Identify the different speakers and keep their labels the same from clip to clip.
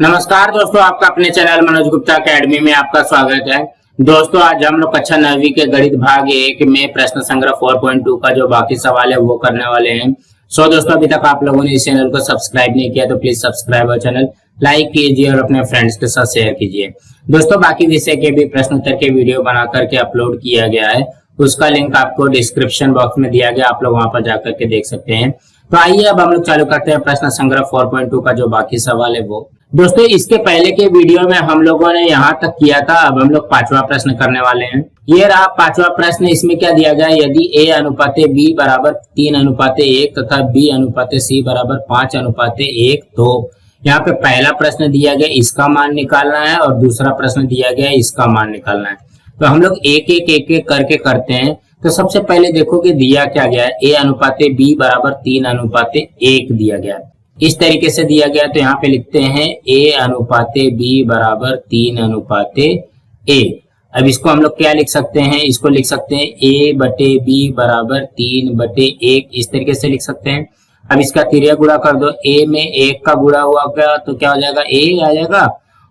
Speaker 1: नमस्कार दोस्तों, आपका अपने चैनल मनोज गुप्ता अकेडमी में आपका स्वागत है। दोस्तों आज हम लोग कक्षा 9वीं के गणित भाग 1 में प्रश्न संग्रह 4.2 का जो बाकी सवाल है वो करने वाले हैं। दोस्तों अभी तक आप लोगों ने इस चैनल को सब्सक्राइब नहीं किया तो प्लीज सब्सक्राइब और चैनल लाइक कीजिए और अपने फ्रेंड्स के साथ शेयर कीजिए। दोस्तों बाकी विषय के भी प्रश्न उत्तर के वीडियो बना करके अपलोड किया गया है, उसका लिंक आपको डिस्क्रिप्शन बॉक्स में दिया गया, आप लोग वहां पर जाकर के देख सकते हैं। तो आइए अब हम लोग चालू करते हैं प्रश्न संग्रह 4.2 का जो बाकी सवाल है वो। दोस्तों इसके पहले के वीडियो में हम लोगों ने यहाँ तक किया था, अब हम लोग 5वां प्रश्न करने वाले हैं। ये रहा 5वां प्रश्न। इसमें क्या दिया गया है, यदि a अनुपाते b बराबर 3:1 तथा b अनुपाते c बराबर 5:1 तो यहाँ पे पहला प्रश्न दिया गया इसका मान निकालना है और दूसरा प्रश्न दिया गया इसका मान निकालना है। तो हम लोग एक एक करके करते हैं। तो सबसे पहले देखो कि दिया क्या गया है, a अनुपाते b बराबर 3:1 दिया गया है। इस तरीके से दिया गया तो यहाँ पे लिखते हैं a अनुपाते b बराबर 3:1। अब इसको हम लोग क्या लिख सकते हैं, इसको लिख सकते हैं a बटे b बराबर 3/1, इस तरीके से लिख सकते हैं। अब इसका तिर्यक गुणा कर दो, a में 1 का गुणा हुआ क्या तो क्या हो जाएगा, a आ जाएगा,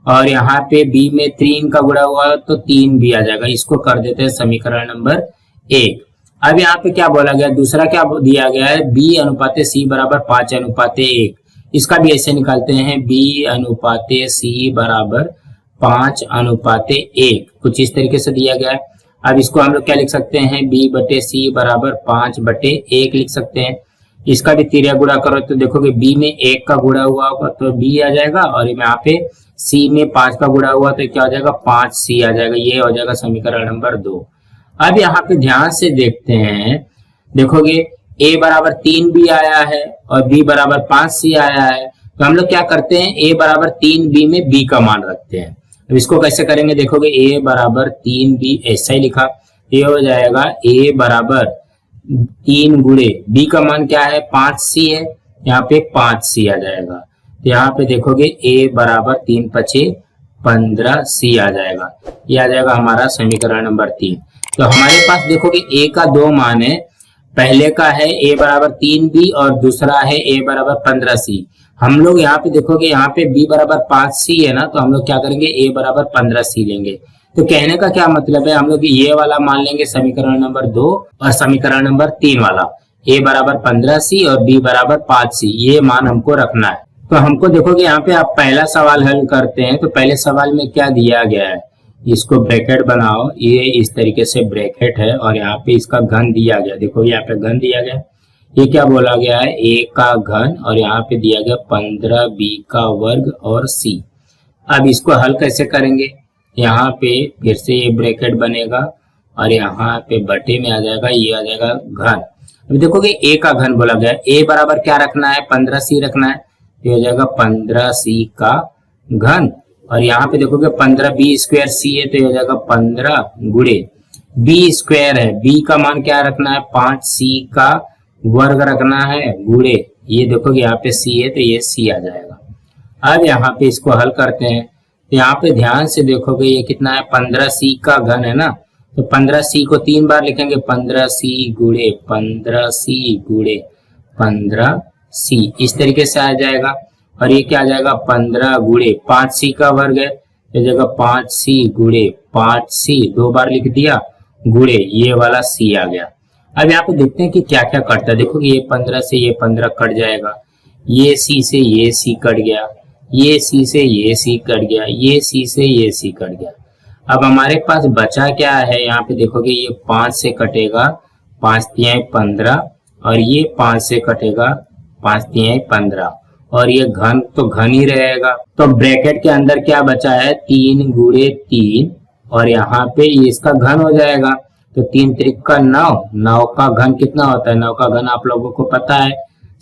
Speaker 1: और यहाँ पे b में 3 का गुणा हुआ तो 3 भी आ जाएगा। इसको कर देते हैं समीकरण नंबर 1। अब यहाँ पे क्या बोला गया, दूसरा क्या दिया गया है, b अनुपाते c बराबर 5:1। इसका भी ऐसे निकालते हैं, b अनुपाते c बराबर 5:1, कुछ इस तरीके से दिया गया है। अब इसको हम लोग क्या लिख सकते हैं, b बटे c बराबर 5/1 लिख सकते हैं। इसका भी तिर्यक गुणा करो तो देखोगे b में 1 का गुणा हुआ होगा तो b आ जाएगा, और यहाँ पे c में 5 का गुणा हुआ तो क्या हो जाएगा, 5c आ जाएगा। ये हो जाएगा समीकरण नंबर 2। अब यहाँ पे ध्यान से देखते हैं, देखोगे a बराबर 3 भी आया है और b बराबर 5c आया है। तो हम लोग क्या करते हैं, a बराबर 3b में b का मान रखते हैं। अब इसको कैसे करेंगे, देखोगे a बराबर 3b ऐसा ही लिखा, ये हो जाएगा a बराबर 3 गुणे b का मान क्या है 5c है, यहाँ पे 5c आ जाएगा। तो यहाँ पे देखोगे a बराबर 3×5 15c आ जाएगा। ये आ जाएगा हमारा समीकरण नंबर 3। तो हमारे पास देखोगे a का 2 मान है, पहले का है a बराबर 3b और दूसरा है a बराबर 15c। हम लोग यहाँ पे देखोगे यहाँ पे b बराबर 5c है ना, तो हम लोग क्या करेंगे a बराबर 15c लेंगे। तो कहने का क्या मतलब है, हम लोग ये वाला मान लेंगे समीकरण नंबर 2 और समीकरण नंबर 3 वाला a बराबर 15c और b बराबर 5c, ये मान हमको रखना है। तो हमको देखोगे यहाँ पे आप पहला सवाल हल करते हैं तो पहले सवाल में क्या दिया गया है, इसको ब्रैकेट बनाओ, ये इस तरीके से ब्रैकेट है और यहाँ पे इसका घन दिया गया, देखो यहाँ पे घन दिया गया। ये क्या बोला गया है, a का घन और यहाँ पे दिया गया 15b का वर्ग और c। अब इसको हल कैसे करेंगे, यहाँ पे फिर से ये ब्रैकेट बनेगा और यहाँ पे बटे में आ जाएगा, ये आ जाएगा घन। अब देखोगे a का घन बोला गया, a बराबर क्या रखना है 15c रखना है, ये हो जाएगा 15c का घन। और यहाँ पे देखोगे 15b स्क्वायर c है तो ये हो जाएगा 15 गुणे b स्क्वायर है, b का मान क्या रखना है 5c का वर्ग रखना है गुणे, ये देखोगे यहाँ पे c है तो ये c आ जाएगा। अब यहाँ पे इसको हल करते हैं, तो यहाँ पे ध्यान से देखोगे ये कितना है 15c का घन है ना, तो 15c को 3 बार लिखेंगे, 15c गुणे 15c गुणे 15c, इस तरीके से आ जाएगा। और ये क्या आ जाएगा 15 गुणे 5c का वर्ग है, ये जगह 5c गुणे 5c 2 बार लिख दिया गुणे ये वाला c आ गया। अब यहाँ पे देखते हैं कि क्या क्या कटता है, देखो ये 15 से ये 15 कट जाएगा, ये c से ये c कट गया, ये c से ये c कट गया, ये c से ये c कट गया। अब हमारे पास बचा क्या है, यहाँ पे देखोगे ये 5 से कटेगा 5×3 15 और ये 5 से कटेगा 5×3 15 और ये घन तो घन ही रहेगा। तो ब्रैकेट के अंदर क्या बचा है 3 गुणे 3 और यहाँ पे ये इसका घन हो जाएगा, तो 3 त्रिक 9, 9 का घन कितना होता है, 9 का घन आप लोगों को पता है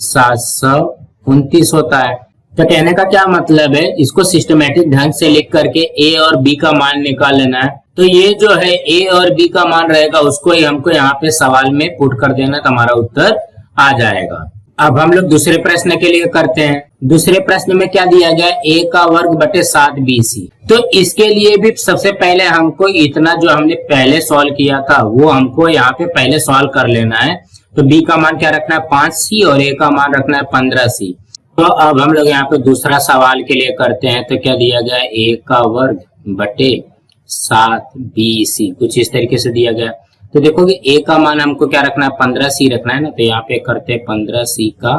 Speaker 1: 729 होता है। तो कहने का क्या मतलब है, इसको सिस्टमेटिक ढंग से लिख करके a और b का मान निकाल लेना है। तो ये जो है a और b का मान रहेगा उसको ही हमको यहाँ पे सवाल में पुट कर देना, तो हमारा उत्तर आ जाएगा। अब हम लोग दूसरे प्रश्न के लिए करते हैं। दूसरे प्रश्न में क्या दिया गया, a का वर्ग बटे 7bc। तो इसके लिए भी सबसे पहले हमको इतना जो हमने पहले सॉल्व किया था वो हमको यहाँ पे पहले सॉल्व कर लेना है। तो b का मान क्या रखना है 5c और a का मान रखना है 15c। तो अब हम लोग यहाँ पे दूसरा सवाल के लिए करते हैं। तो क्या दिया गया, a का वर्ग बटे 7bc, कुछ इस तरीके से दिया गया। तो देखो कि a का मान हमको क्या रखना है, 15c रखना है ना। तो यहाँ पे करते हैं 15c का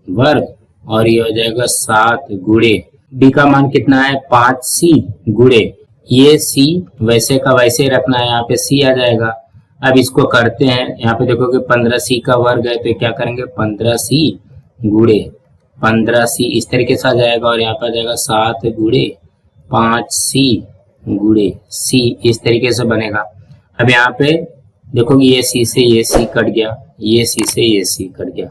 Speaker 1: वर्ग और ये हो जाएगा 7 गुणे b का मान कितना है 5c गुणे ये c वैसे का वैसे रखना है, यहाँ पे c आ जाएगा। अब इसको करते हैं, यहाँ पे देखो कि 15c का वर्ग है तो क्या करेंगे 15c गुणे 15c इस तरीके से आ जाएगा और यहाँ पे आ जाएगा 7 गुणे 5c गुणे c इस तरीके से बनेगा। अब यहाँ पे देखो कि ये c से ये c कट गया, ये c से ये c कट गया,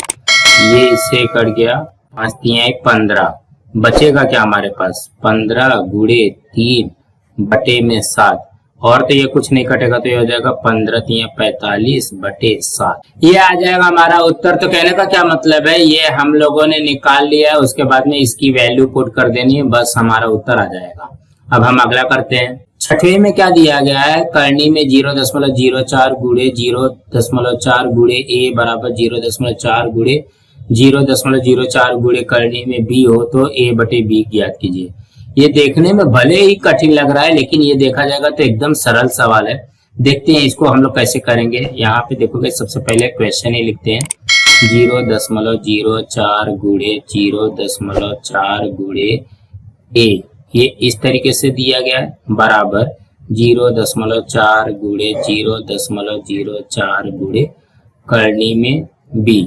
Speaker 1: ये इससे कट गया, 5 3 15, बचेगा क्या हमारे पास 15 गुणे 3 बटे में 7, और तो ये कुछ नहीं कटेगा तो ये हो जाएगा 15 3 45 बटे 7, ये आ जाएगा हमारा उत्तर। तो कहने का क्या मतलब है, ये हम लोगों ने निकाल लिया है, उसके बाद में इसकी वैल्यू पुट कर देनी है, बस हमारा उत्तर आ जाएगा। अब हम अगला करते हैं। छठवें में क्या दिया गया है, करनी में 0.04 गुणे 0.4 गुणे a बराबर 0.4 गुणे 0.04 गुणे करनी में b हो तो a बटे b ज्ञात कीजिए। ये देखने में भले ही कठिन लग रहा है लेकिन ये देखा जाएगा तो एकदम सरल सवाल है। देखते हैं इसको हम लोग कैसे करेंगे। यहाँ पे देखोगे सबसे पहले क्वेश्चन ही लिखते हैं 0.04 गुणे 0.4 गुणे a, ये इस तरीके से दिया गया है बराबर 0.4 गुणे 0.04 गुणे करनी में b,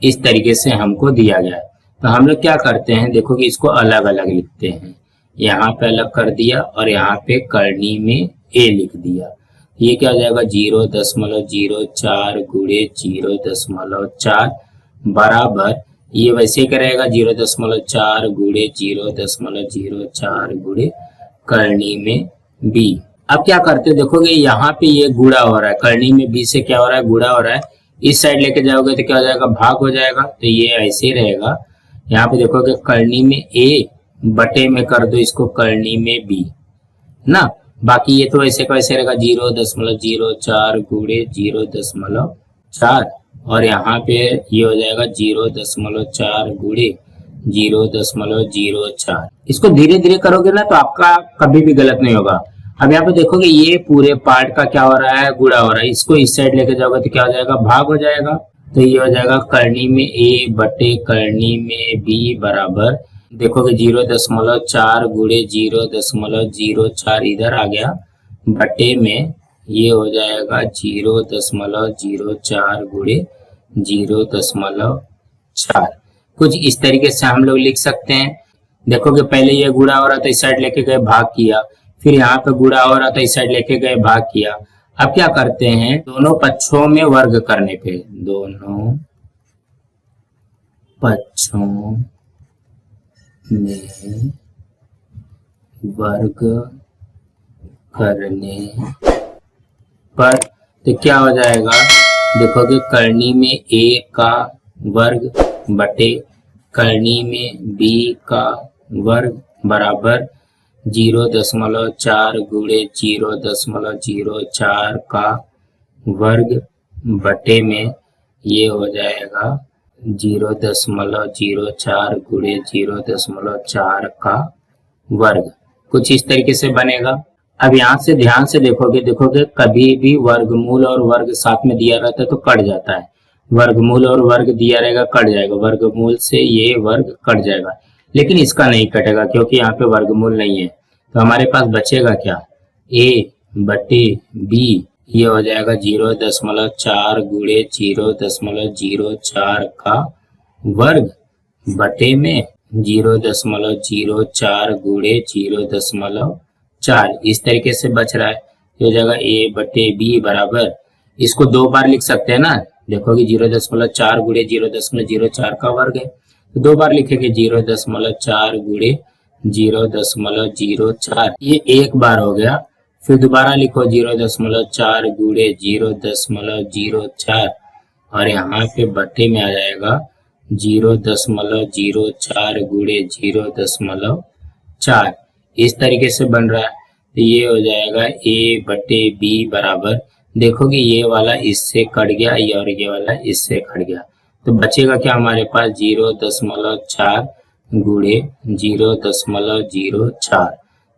Speaker 1: इस तरीके से हमको दिया गया है। तो हम लोग क्या करते हैं, देखो कि इसको अलग अलग लिखते हैं, यहाँ पे अलग कर दिया और यहाँ पे करनी में a लिख दिया। ये क्या हो जाएगा 0.04 गुणे 0.4 बराबर ये वैसे करेगा 0.4 गुणे 0.04 गुणे करनी में b। अब क्या करते देखोगे यहाँ पे ये गुणा हो रहा है, करनी में b से क्या हो रहा है गुणा हो रहा है, इस साइड लेके जाओगे तो क्या हो जाएगा भाग हो जाएगा, तो ये ऐसे ही रहेगा। यहाँ पे देखोगे करनी में a बटे में कर दो इसको करनी में b ना, बाकी ये तो ऐसे कैसे रहेगा 0.04 गुणे 0.4 और यहाँ पे ये हो जाएगा 0.4 गुणे 0.04। इसको धीरे धीरे करोगे ना तो आपका कभी भी गलत नहीं होगा। अब यहाँ पे देखोगे ये पूरे पार्ट का क्या हो रहा है गुणा हो रहा है, इसको इस साइड लेके जाओगे तो क्या हो जाएगा भाग हो जाएगा। तो ये हो जाएगा करनी में a बटे करनी में b बराबर देखोगे 0.4 गुणे 0.04 इधर आ गया बटे में ये हो जाएगा 0.04 गुणे 0.4, कुछ इस तरीके से हम लोग लिख सकते हैं। देखोगे पहले ये गुणा हो रहा था इस साइड लेके गए भाग किया, फिर यहाँ पे गुणा हो रहा था इस साइड लेके गए भाग किया। अब क्या करते हैं दोनों पक्षों में वर्ग करने पे, दोनों पक्षों में वर्ग करने पर तो क्या हो जाएगा, देखोगे करनी में a का वर्ग बटे करनी में b का वर्ग बराबर 0.4 गुणे 0.04 का वर्ग बटे में ये हो जाएगा 0.04 गुणे 0.4 का वर्ग, कुछ इस तरीके से बनेगा। अब यहाँ से ध्यान से देखोगे कभी भी वर्गमूल और वर्ग साथ में दिया रहता है तो कट जाता है, वर्गमूल और वर्ग दिया रहेगा कट जाएगा, वर्गमूल से ये वर्ग कट जाएगा, लेकिन इसका नहीं कटेगा क्योंकि यहाँ पे वर्गमूल नहीं है। तो हमारे पास बचेगा क्या a बटे b, ये हो जाएगा 0.4 गुणे 0.04 का वर्ग बटे में 0.04 गुणे 0.4, इस तरीके से बच रहा है। ये जगह a बटे b बराबर, इसको दो बार लिख सकते हैं ना, देखोगे 0.4 गुणे 0.04 का वर्ग है तो दो बार लिखेंगे 0.4 गुणे 0.04, ये एक बार हो गया। फिर दोबारा लिखो 0.4 गुणे 0.04 और यहाँ पे बटे में आ जाएगा 0.04 गुणे 0.4, इस तरीके से बन रहा है। तो ये हो जाएगा a बटे b बराबर, देखोगे ये वाला इससे कट गया और ये वाला इससे कट गया, तो बचेगा क्या हमारे पास 0.4 गुणे 0.04,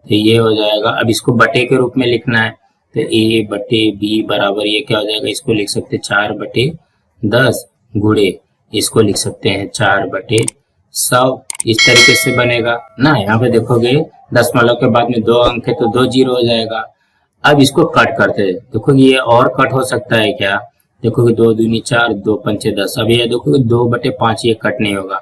Speaker 1: तो ये हो जाएगा। अब इसको बटे के रूप में लिखना है, तो a बटे b बराबर ये क्या हो जाएगा, इसको लिख सकते हैं 4/10 गुणे इसको लिख सकते हैं 4/100। इस तरीके से बनेगा ना। यहाँ पे देखोगे दशमलव के बाद में 2 अंक है तो 2 जीरो हो जाएगा। अब इसको कट करते हैं, देखोगे ये और कट हो सकता है क्या, देखोगे 2 दूनी 4, 2 पंचे 10। अब ये देखोगे 2/5 ये कट नहीं होगा,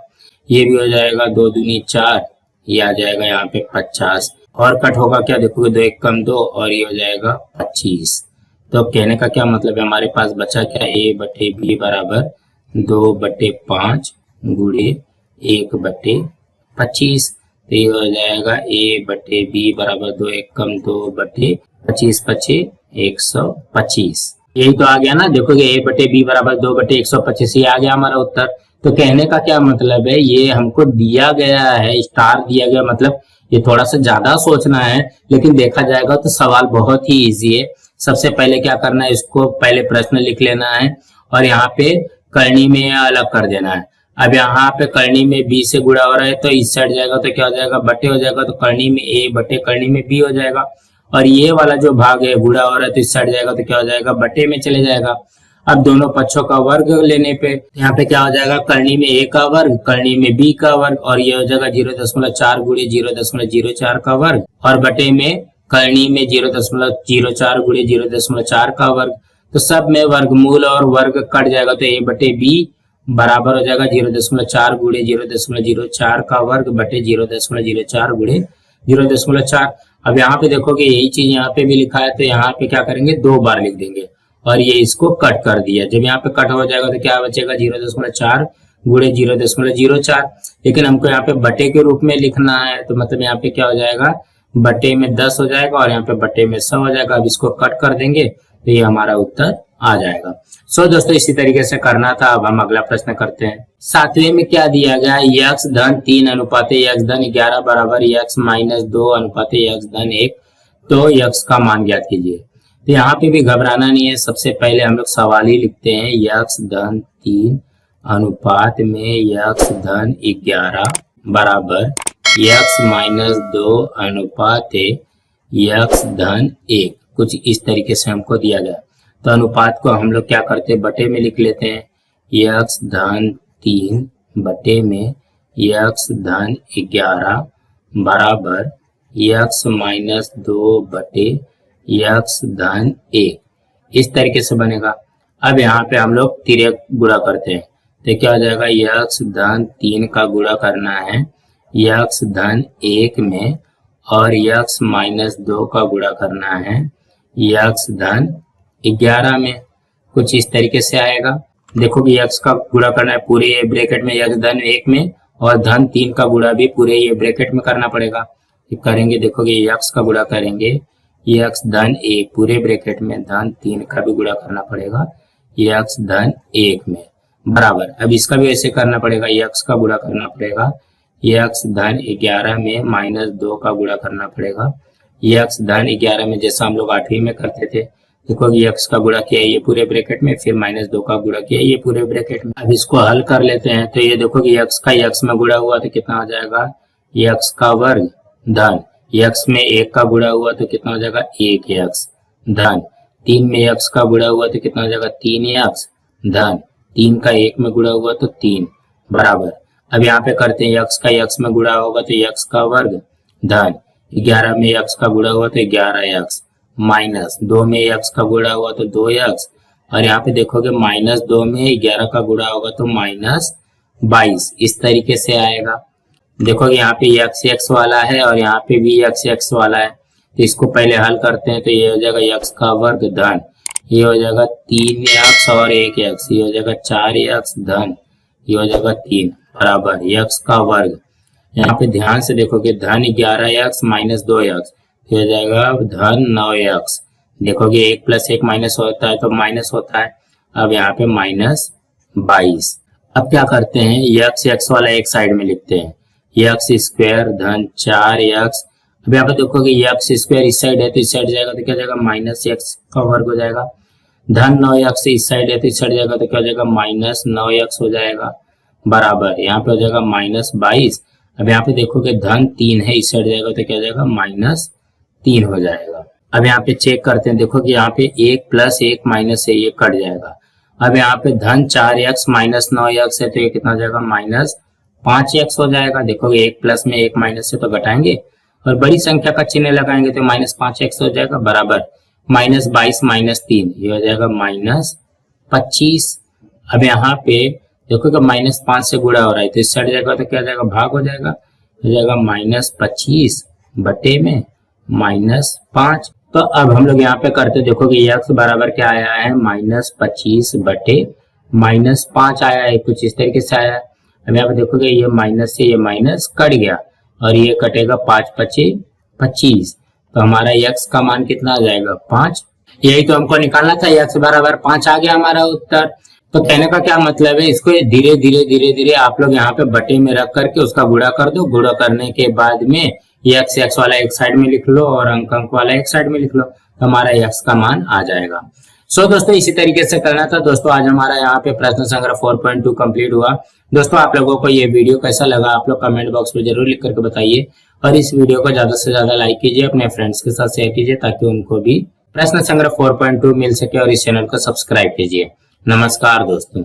Speaker 1: ये भी हो जाएगा 2 दूनी 4, ये आ जाएगा यहाँ पे 50। और कट होगा क्या, देखोगे 2 1 कम 2 और ये हो जाएगा 25। तो कहने का क्या मतलब है, हमारे पास बचा क्या, a/b बराबर 2/5 गुणे 1/25। तो ये हो जाएगा a/b बराबर 2 1 कम 2/25 पचे 125। यही तो आ गया ना। देखोगे a/b बराबर 2/125, ये आ गया हमारा उत्तर। तो कहने का क्या मतलब है, ये हमको दिया गया है, स्टार दिया गया, मतलब ये थोड़ा सा ज्यादा सोचना है, लेकिन देखा जाएगा तो सवाल बहुत ही इजी है। सबसे पहले क्या करना है, इसको पहले प्रश्न लिख लेना है और यहाँ पे करनी में अलग कर देना है। अब यहाँ पे करनी में b से गुणा हो रहा है तो इस साइड जाएगा तो क्या हो जाएगा, बटे हो जाएगा, तो करनी में a बटे करनी में b हो जाएगा। और ये वाला जो भाग है गुणा हो रहा है तो इस साइड जाएगा तो क्या हो जाएगा, बटे में चले जाएगा। अब दोनों पक्षों का वर्ग लेने पे यहाँ पे क्या हो जाएगा, करनी में a का वर्ग, करनी में b का वर्ग, और ये हो जाएगा 0.4 गुणे 0.04 का वर्ग, और बटे में करनी में 0.04 गुणे 0.4 का वर्ग। तो सब में वर्गमूल और वर्ग कट जाएगा, तो a बटे b बराबर हो जाएगा 0.4 गुणे 0.04 का वर्ग बटे 0.04 गुणे 0.4। अब यहाँ पे देखोगे यही चीज यहाँ पे भी लिखा है, तो यहाँ पे क्या करेंगे, 2 बार लिख देंगे और ये इसको कट कर दिया। जब यहाँ पे कट हो जाएगा तो क्या बचेगा, 0.4 गुणे 0.04। लेकिन हमको यहाँ पे बटे के रूप में लिखना है, तो मतलब यहाँ पे क्या हो जाएगा, बटे में 10 हो जाएगा और यहाँ पे बटे में 100 हो जाएगा। अब इसको कट कर देंगे तो ये हमारा उत्तर आ जाएगा। सो दोस्तों इसी तरीके से करना था। अब हम अगला प्रश्न करते हैं। 7वें में क्या दिया गया है, x धन 3 अनुपाते x धन 11 बराबर x माइनस 2 अनुपाते x धन 1, तो x का मान ज्ञात कीजिए। तो यहाँ पे भी घबराना नहीं है, सबसे पहले हम लोग सवाल ही लिखते हैं, x धन 3 अनुपात में x धन 11 बराबर x माइनस 2 अनुपात x धन 1, कुछ इस तरीके से हमको दिया गया। तो अनुपात को हम लोग क्या करते हैं, बटे में लिख लेते हैं, x धन 3 बटे में x धन 11 बराबर x माइनस 2 बटे x धन 1, इस तरीके से बनेगा। अब यहाँ पे हम लोग तिर्यक गुणा करते हैं, तो क्या हो जाएगा, x धन 3 का गुणा करना है x धन 1 में और x माइनस 2 का गुणा करना है x धन 11 में, कुछ इस तरीके से आएगा। देखोगे x का गुणा करना है पूरे ये ब्रैकेट में x धन 1 में, और धन 3 का गुणा भी पूरे ये ब्रैकेट में करना पड़ेगा। करेंगे, देखोगे x का गुणा करेंगे x धन 1 पूरे ब्रैकेट में, धन 3 का भी गुणा करना पड़ेगा x धन 1 में बराबर। अब इसका भी ऐसे करना पड़ेगा, x का गुणा करना पड़ेगा x धन 11 में माइनस 2 का गुणा करना पड़ेगा x धन 11 में, जैसा हम लोग 8वीं में करते थे। देखोगे x का गुणा किया ये पूरे ब्रैकेट में, फिर माइनस 2 का गुणा किया ये पूरे ब्रैकेट में। अब इसको हल कर लेते हैं, तो ये देखोगे x का x में गुणा हुआ तो कितना हो जाएगा, x का वर्ग धन x में 1 का गुणा हुआ तो कितना हो जाएगा, 1x धन 3 में x का गुणा हुआ तो कितना हो जाएगा, 3x धन 3 का 1 में गुणा हुआ तो 3 बराबर। अब यहाँ पे करते हैं, x का x में गुणा होगा तो x का वर्ग धन 11 में x का गुणा हुआ तो 11x माइनस 2 में x का गुणा हुआ तो 2x, और यहाँ पे देखोगे माइनस 2 में 11 का गुणा होगा तो माइनस 22, इस तरीके से आएगा। देखोगे यहाँ पे x वाला है और यहाँ पे भी x वाला है, तो इसको पहले हल करते हैं, तो ये हो जाएगा x का वर्ग धन, ये हो जाएगा 3x और 1x, ये हो जाएगा 4x धन, ये हो जाएगा 3 बराबर x का वर्ग। यहाँ पे ध्यान से देखोगे, धन 11x माइनस 2x, ये हो जाएगा धन 9x। देखोगे 1 प्लस 1 माइनस होता है तो माइनस होता है। अब यहाँ पे माइनस 22। अब क्या करते हैं, x वाला एक साइड में लिखते हैं, x स्क्वायर धन 4x। अब यहाँ पे देखोगे x स्क्वायर इस साइड है तो इस साइड जाएगा तो क्या जाएगा, माइनस x का वर्ग हो जाएगा। धन 9x इस साइड है तो इस साइड जाएगा तो क्या हो जाएगा, माइनस 9x हो जाएगा बराबर। यहाँ पे हो जाएगा माइनस 22। अब यहाँ पे देखोगे धन 3 है, इस साइड जाएगा तो क्या हो जाएगा -3 हो जाएगा। अब यहाँ पे चेक करते हैं, देखो कि यहाँ पे 1 + 1 माइनस है, ये कट जाएगा। अब यहाँ पे धन 4x - 9x है तो ये कितना हो जाएगा -5x हो जाएगा। देखोगे 1 प्लस में 1 माइनस से तो घटाएंगे और बड़ी संख्या का चिन्ह लगाएंगे तो -5x हो जाएगा बराबर -22 - 3, ये हो जाएगा -25। अब यहाँ पे देखो कि -5 से गुणा हो रहा है तो इस साइड जाएगा तो क्या जाएगा भाग हो जाएगा -25 बटे में -5। तो अब हम लोग यहाँ पे करते देखो कि x बराबर क्या आया है -25 बटे -5 आया है, कुछ इस तरीके से आया है। अब यहाँ पे देखोगे ये माइनस से ये माइनस कट गया और ये कटेगा 5 × 5 = 25, तो हमारा x का मान कितना आ जाएगा 5। यही तो हमको निकालना था, x बराबर 5 आ गया हमारा उत्तर। तो कहने का क्या मतलब है, इसको धीरे धीरे आप लोग यहाँ पे बटे में रख करके उसका गुणा कर दो। गुणा करने के बाद में x वाला एक साइड में लिख लो और अंक वाला एक साइड में लिख लो, तो हमारा x का मान आ जाएगा। सो दोस्तों इसी तरीके से करना था। दोस्तों आज हमारा यहाँ पे प्रश्न संग्रह 4.2 कंप्लीट हुआ। दोस्तों आप लोगों को ये वीडियो कैसा लगा आप लोग कमेंट बॉक्स में जरूर लिख करके बताइए और इस वीडियो को ज्यादा से ज्यादा लाइक कीजिए, अपने फ्रेंड्स के साथ शेयर कीजिए ताकि उनको भी प्रश्न संग्रह 4.2 मिल सके और इस चैनल को सब्सक्राइब कीजिए। नमस्कार दोस्तों।